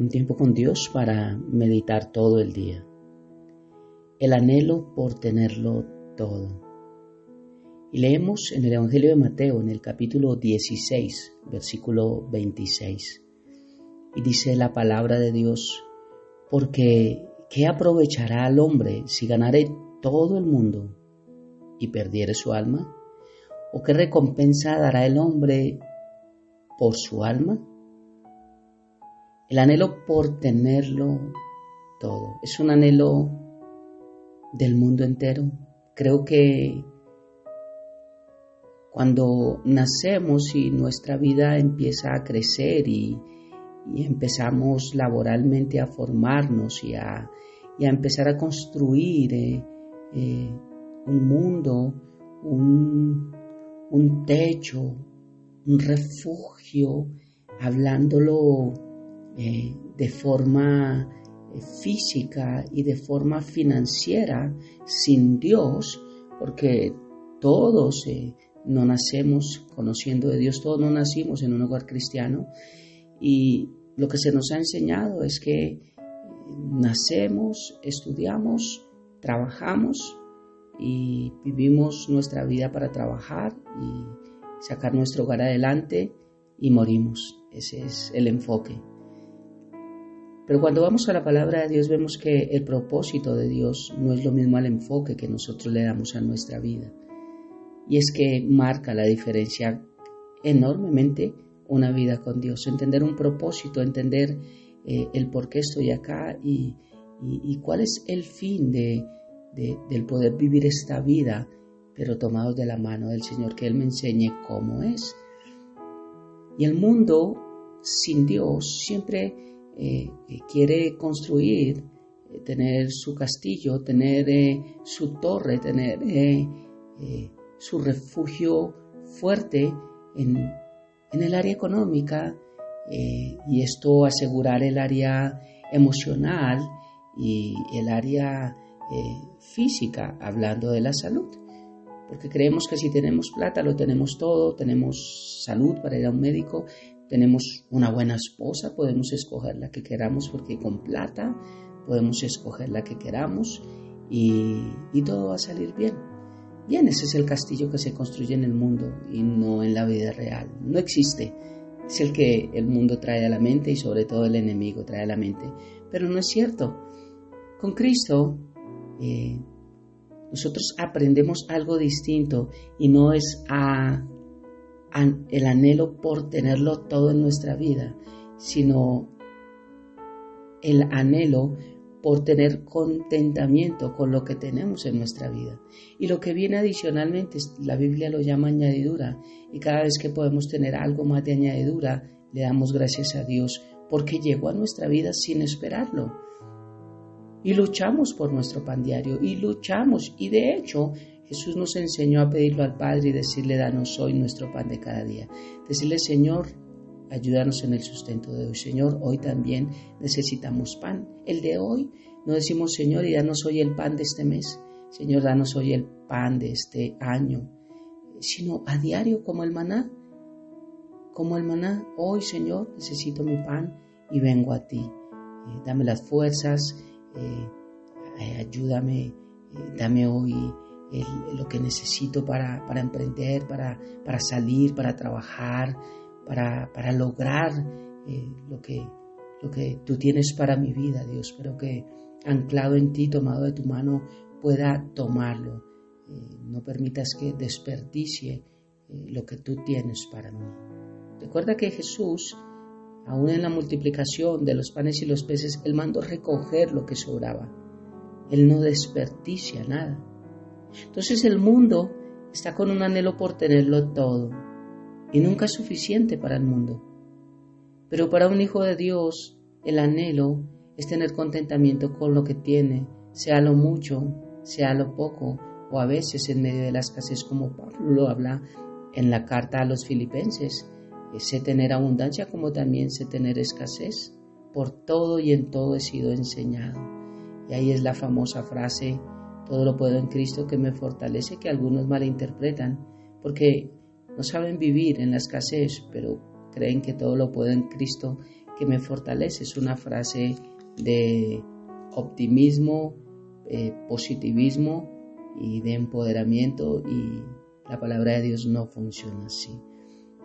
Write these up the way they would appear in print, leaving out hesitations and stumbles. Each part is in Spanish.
Un tiempo con Dios para meditar todo el día. El anhelo por tenerlo todo. Y leemos en el Evangelio de Mateo, en el capítulo 16, versículo 26. Y dice la palabra de Dios: porque ¿qué aprovechará al hombre si ganare todo el mundo y perdiere su alma? ¿O qué recompensa dará el hombre por su alma? El anhelo por tenerlo todo es un anhelo del mundo entero. Creo que cuando nacemos y nuestra vida empieza a crecer y empezamos laboralmente a formarnos y a empezar a construir un mundo, un techo, un refugio, hablándolo de forma física y de forma financiera, sin Dios, porque todos no nacemos conociendo de Dios, todos no nacimos en un hogar cristiano, y lo que se nos ha enseñado es que nacemos, estudiamos, trabajamos y vivimos nuestra vida para trabajar y sacar nuestro hogar adelante y morimos. Ese es el enfoque. Pero cuando vamos a la palabra de Dios vemos que el propósito de Dios no es lo mismo al enfoque que nosotros le damos a nuestra vida. Y es que marca la diferencia enormemente una vida con Dios. Entender un propósito, entender el por qué estoy acá y cuál es el fin del poder vivir esta vida, pero tomados de la mano del Señor, que Él me enseñe cómo es. Y el mundo sin Dios siempre quiere construir, tener su castillo, tener su torre, tener su refugio fuerte en el área económica, y esto asegurar el área emocional y el área física, hablando de la salud. Porque creemos que si tenemos plata lo tenemos todo, tenemos salud para ir a un médico, tenemos una buena esposa, podemos escoger la que queramos porque con plata podemos escoger la que queramos y todo va a salir bien. Bien, ese es el castillo que se construye en el mundo y no en la vida real. No existe. Es el que el mundo trae a la mente y sobre todo el enemigo trae a la mente. Pero no es cierto. Con Cristo nosotros aprendemos algo distinto y no es el anhelo por tenerlo todo en nuestra vida, sino el anhelo por tener contentamiento con lo que tenemos en nuestra vida. Y lo que viene adicionalmente, la Biblia lo llama añadidura, y cada vez que podemos tener algo más de añadidura, le damos gracias a Dios porque llegó a nuestra vida sin esperarlo. Y luchamos por nuestro pan diario, y luchamos, y de hecho Jesús nos enseñó a pedirlo al Padre y decirle: danos hoy nuestro pan de cada día. Decirle: Señor, ayúdanos en el sustento de hoy. Señor, hoy también necesitamos pan. El de hoy, no decimos: Señor, y danos hoy el pan de este mes. Señor, danos hoy el pan de este año. Sino a diario como el maná. Como el maná, hoy, Señor, necesito mi pan y vengo a ti. Dame las fuerzas, ayúdame, dame hoy lo que necesito para emprender, para salir, para trabajar, para lograr lo que tú tienes para mi vida, Dios. Pero que anclado en ti, tomado de tu mano, pueda tomarlo. No permitas que desperdicie lo que tú tienes para mí. Recuerda que Jesús, aún en la multiplicación de los panes y los peces, Él mandó recoger lo que sobraba. Él no desperdicia nada. Entonces el mundo está con un anhelo por tenerlo todo. Y nunca es suficiente para el mundo. Pero para un hijo de Dios, el anhelo es tener contentamiento con lo que tiene, sea lo mucho, sea lo poco, o a veces en medio de la escasez, como Pablo lo habla en la carta a los Filipenses. Sé tener abundancia como también sé tener escasez. Por todo y en todo he sido enseñado. Y ahí es la famosa frase: todo lo puedo en Cristo que me fortalece, que algunos malinterpretan, porque no saben vivir en la escasez, pero creen que todo lo puedo en Cristo que me fortalece. Es una frase de optimismo, positivismo y de empoderamiento, y la palabra de Dios no funciona así.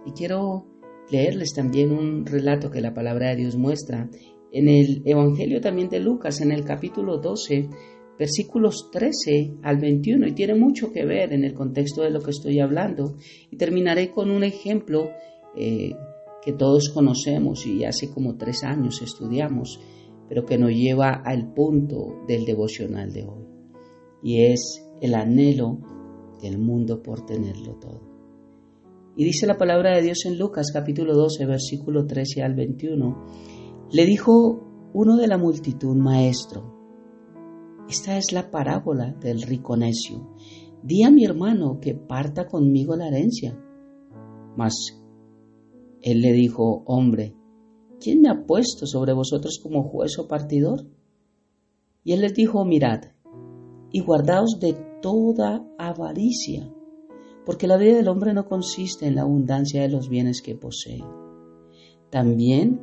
Y quiero leerles también un relato que la palabra de Dios muestra en el Evangelio también de Lucas, en el capítulo 12, versículos 13 al 21, y tiene mucho que ver en el contexto de lo que estoy hablando. Y terminaré con un ejemplo que todos conocemos y hace como 3 años estudiamos, pero que nos lleva al punto del devocional de hoy, y es el anhelo del mundo por tenerlo todo. Y dice la palabra de Dios en Lucas capítulo 12, versículo 13 al 21, le dijo uno de la multitud: Maestro, esta es la parábola del rico necio. Di a mi hermano que parta conmigo la herencia. Mas él le dijo: Hombre, ¿quién me ha puesto sobre vosotros como juez o partidor? Y él les dijo: Mirad, y guardaos de toda avaricia, porque la vida del hombre no consiste en la abundancia de los bienes que posee. También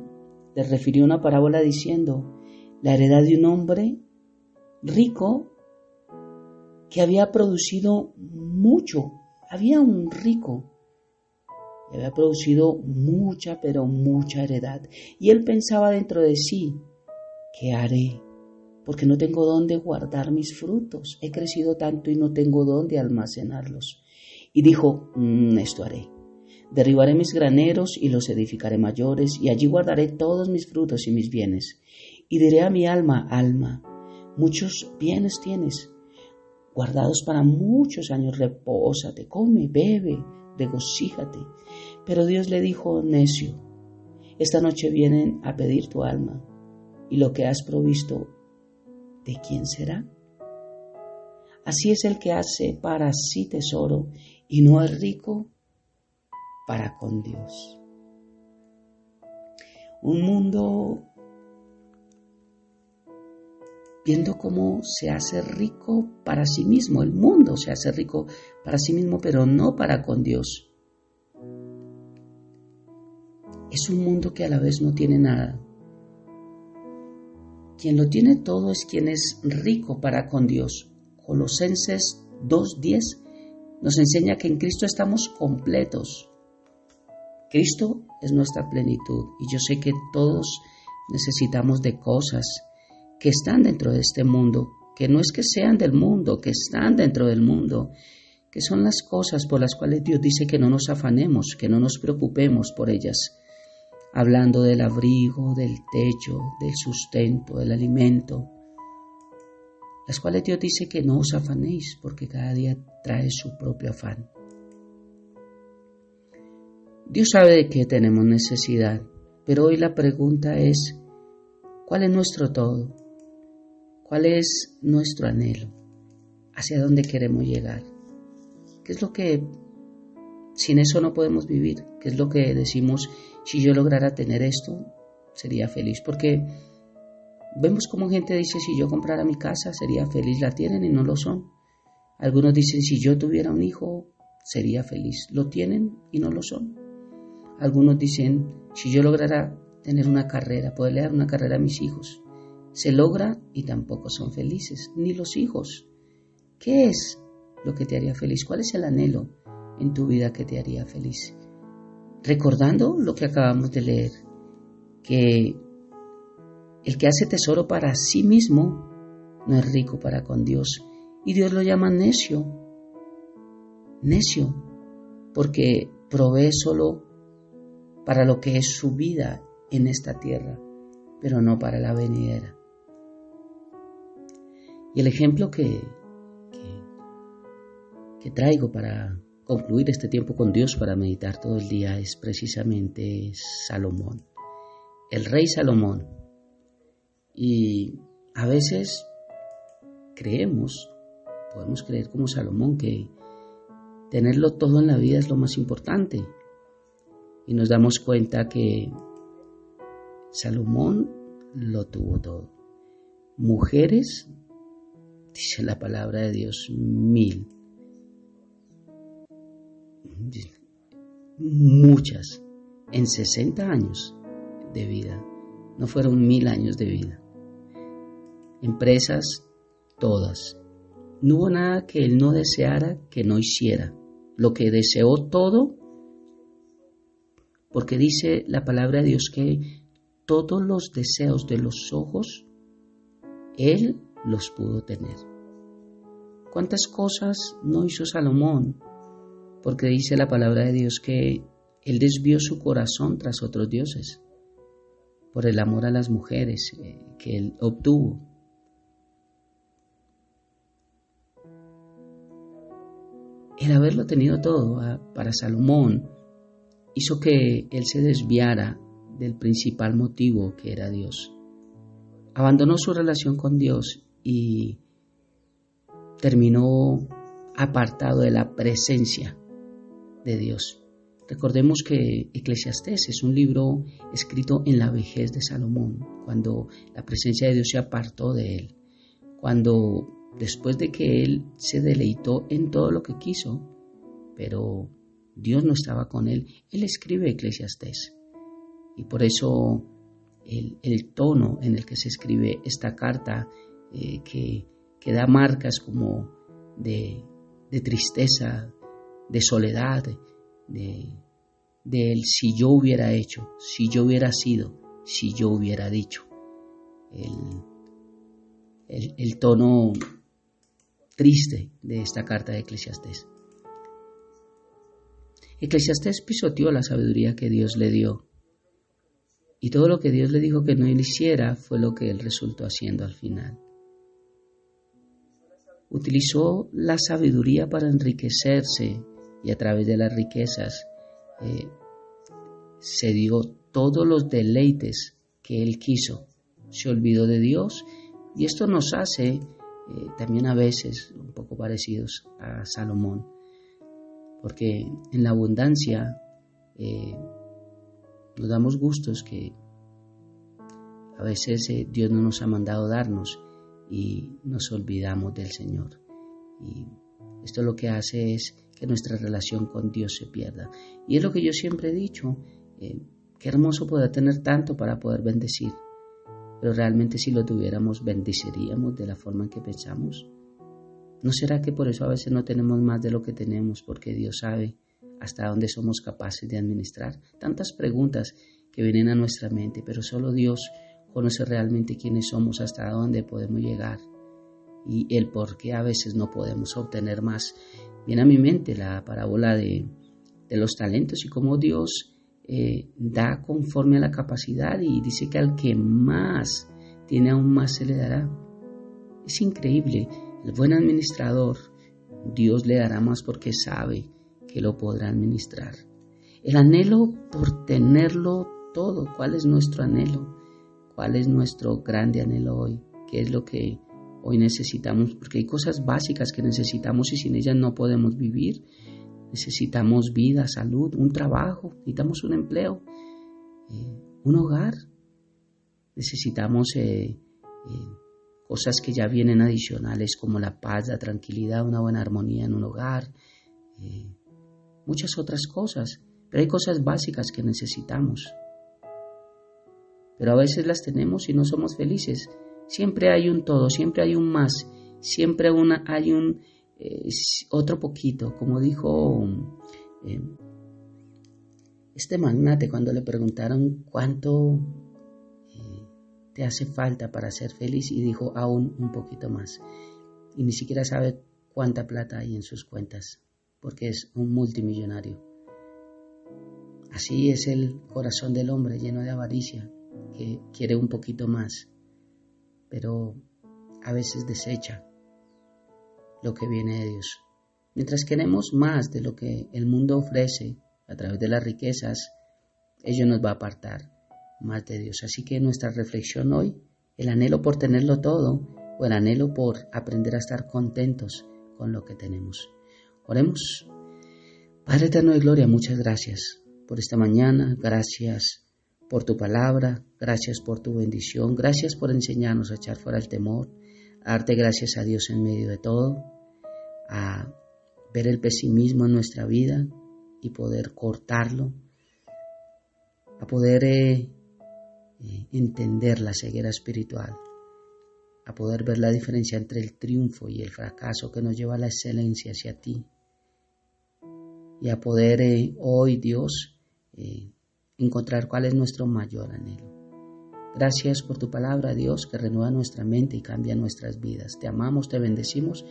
les refirió una parábola diciendo: la heredad de un hombre rico que había producido mucho. Había un rico que había producido mucha, pero mucha heredad. Y él pensaba dentro de sí: ¿qué haré? Porque no tengo dónde guardar mis frutos. He crecido tanto y no tengo dónde almacenarlos. Y dijo: esto haré. Derribaré mis graneros y los edificaré mayores, y allí guardaré todos mis frutos y mis bienes. Y diré a mi alma: alma, muchos bienes tienes, guardados para muchos años. Repósate, come, bebe, regocíjate. Pero Dios le dijo: necio, esta noche vienen a pedir tu alma, y lo que has provisto, ¿de quién será? Así es el que hace para sí tesoro y no es rico para con Dios. Un mundo viendo cómo se hace rico para sí mismo. El mundo se hace rico para sí mismo, pero no para con Dios. Es un mundo que a la vez no tiene nada. Quien lo tiene todo es quien es rico para con Dios. Colosenses 2:10 nos enseña que en Cristo estamos completos. Cristo es nuestra plenitud, y yo sé que todos necesitamos de cosas que están dentro de este mundo, que no es que sean del mundo, que están dentro del mundo, que son las cosas por las cuales Dios dice que no nos afanemos, que no nos preocupemos por ellas, hablando del abrigo, del techo, del sustento, del alimento, las cuales Dios dice que no os afanéis, porque cada día trae su propio afán. Dios sabe de qué tenemos necesidad, pero hoy la pregunta es: ¿cuál es nuestro todo? ¿Cuál es nuestro anhelo? ¿Hacia dónde queremos llegar? ¿Qué es lo que sin eso no podemos vivir? ¿Qué es lo que decimos: si yo lograra tener esto, sería feliz? Porque vemos como gente dice: si yo comprara mi casa, sería feliz. La tienen y no lo son. Algunos dicen: si yo tuviera un hijo, sería feliz. Lo tienen y no lo son. Algunos dicen: si yo lograra tener una carrera, poderle dar una carrera a mis hijos. Se logra y tampoco son felices, ni los hijos. ¿Qué es lo que te haría feliz? ¿Cuál es el anhelo en tu vida que te haría feliz? Recordando lo que acabamos de leer, que el que hace tesoro para sí mismo no es rico para con Dios. Y Dios lo llama necio, porque provee solo para lo que es su vida en esta tierra, pero no para la venidera. Y el ejemplo que traigo para concluir este tiempo con Dios, para meditar todo el día, es precisamente Salomón, el rey Salomón. Y a veces podemos creer como Salomón, que tenerlo todo en la vida es lo más importante. Y nos damos cuenta que Salomón lo tuvo todo. Mujeres, dice la palabra de Dios, 1000. Muchas, en 60 años de vida. no fueron 1000 años de vida. Empresas, todas. No hubo nada que él no deseara que no hiciera. Lo que deseó todo, porque dice la palabra de Dios que todos los deseos de los ojos, él los pudo tener. ¿Cuántas cosas no hizo Salomón? Porque dice la palabra de Dios que él desvió su corazón tras otros dioses por el amor a las mujeres que él obtuvo. El haberlo tenido todo para Salomón hizo que él se desviara del principal motivo que era Dios. Abandonó su relación con Dios y terminó apartado de la presencia de Dios. Recordemos que Eclesiastés es un libro escrito en la vejez de Salomón, cuando la presencia de Dios se apartó de él, cuando después de que él se deleitó en todo lo que quiso, pero Dios no estaba con él, él escribe Eclesiastés. Y por eso el tono en el que se escribe esta carta, que da marcas como de tristeza, de soledad, de si yo hubiera hecho, si yo hubiera sido, si yo hubiera dicho. El tono triste de esta carta de Eclesiastés. Eclesiastés pisoteó la sabiduría que Dios le dio. Y todo lo que Dios le dijo que no hiciera fue lo que él resultó haciendo al final. Utilizó la sabiduría para enriquecerse y a través de las riquezas se dio todos los deleites que él quiso. Se olvidó de Dios y esto nos hace también a veces un poco parecidos a Salomón, porque en la abundancia nos damos gustos que a veces Dios no nos ha mandado darnos y nos olvidamos del Señor. Y esto lo que hace es que nuestra relación con Dios se pierda. Y es lo que yo siempre he dicho, qué hermoso poder tener tanto para poder bendecir, pero realmente si lo tuviéramos, ¿bendeciríamos de la forma en que pensamos? ¿No será que por eso a veces no tenemos más de lo que tenemos? Porque Dios sabe hasta dónde somos capaces de administrar. Tantas preguntas que vienen a nuestra mente, pero solo Dios conoce realmente quiénes somos, hasta dónde podemos llegar y el por qué a veces no podemos obtener más. Viene a mi mente la parábola de los talentos y cómo Dios da conforme a la capacidad y dice que al que más tiene aún más se le dará. Es increíble. El buen administrador, Dios le dará más porque sabe que lo podrá administrar. El anhelo por tenerlo todo. ¿Cuál es nuestro anhelo? ¿Cuál es nuestro grande anhelo hoy? ¿Qué es lo que hoy necesitamos? Porque hay cosas básicas que necesitamos y sin ellas no podemos vivir. Necesitamos vida, salud, un trabajo, necesitamos un empleo, un hogar. Necesitamos cosas que ya vienen adicionales como la paz, la tranquilidad, una buena armonía en un hogar, muchas otras cosas. Pero hay cosas básicas que necesitamos. Pero a veces las tenemos y no somos felices. Siempre hay un todo, siempre hay un más, siempre hay un otro poquito. Como dijo este magnate cuando le preguntaron cuánto te hace falta para ser feliz, y dijo aún un poquito más. Y ni siquiera sabe cuánta plata hay en sus cuentas, porque es un multimillonario. Así es el corazón del hombre, lleno de avaricia, que quiere un poquito más, pero a veces desecha lo que viene de Dios. Mientras queremos más de lo que el mundo ofrece a través de las riquezas, ello nos va a apartar más de Dios. Así que nuestra reflexión hoy, el anhelo por tenerlo todo o el anhelo por aprender a estar contentos con lo que tenemos. Oremos. Padre eterno de gloria, muchas gracias por esta mañana, gracias por tu palabra, gracias por tu bendición, gracias por enseñarnos a echar fuera el temor, a darte gracias a Dios en medio de todo, a ver el pesimismo en nuestra vida y poder cortarlo, a poder entender la ceguera espiritual, a poder ver la diferencia entre el triunfo y el fracaso que nos lleva a la excelencia hacia ti, y a poder hoy, Dios, encontrar cuál es nuestro mayor anhelo. Gracias por tu palabra, Dios, que renueva nuestra mente y cambia nuestras vidas. Te amamos, te bendecimos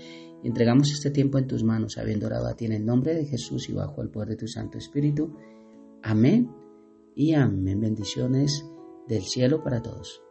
y entregamos este tiempo en tus manos, habiendo orado a ti en el nombre de Jesús y bajo el poder de tu Santo Espíritu. Amén y amén. Bendiciones del cielo para todos.